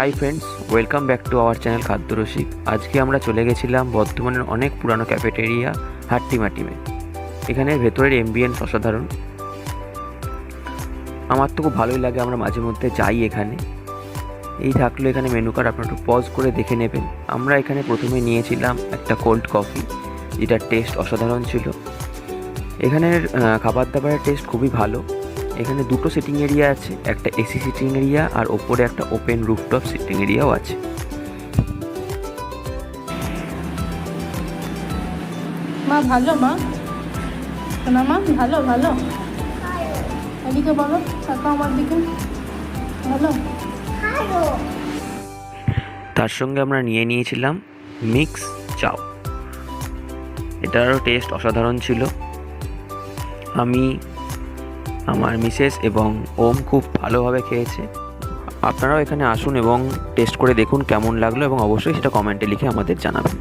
Hi friends, welcome back to our channel খাদ্য রসিক। আজকে আমরা চলে গেছিলাম বর্ধমানের অনেক পুরানো ক্যাফেটেরিয়া হাট্টিমাটিমে। এখানের ভেতরের এমবিয়েন্স অসাধারণ, আমার তো খুব ভালোই লাগে। আমরা মাঝে মধ্যে যাই এখানে। এই থাকলো এখানে মেনু কার্ড, আপনারা একটু পজ করে দেখে নেবেন। আমরা এখানে প্রথমে নিয়েছিলাম একটা কোল্ড কফি, যেটার টেস্ট অসাধারণ ছিল। এখানের খাবার দাবারের টেস্ট খুবই ভালো। এখানে দুটো সিটিং এরিয়া আছে, একটা এসি সিটিং এরিয়া আর ওপরে একটা ওপেন রুফটপ সিটিং এরিয়াও আছে। মা ভালো, মা শোনা, মা ভালো ভালো। এদিকে বলো, তাকাও আমার দিকে। ভালো। তার সঙ্গে আমরা নিয়ে নিয়েছিলাম মিক্স চাও। এটারও টেস্ট অসাধারণ ছিল। আমি, আমার মিসেস এবং ওম খুব ভালোভাবে খেয়েছে। আপনারাও এখানে আসুন এবং টেস্ট করে দেখুন কেমন লাগলো, এবং অবশ্যই সেটা কমেন্টে লিখে আমাদের জানাবেন।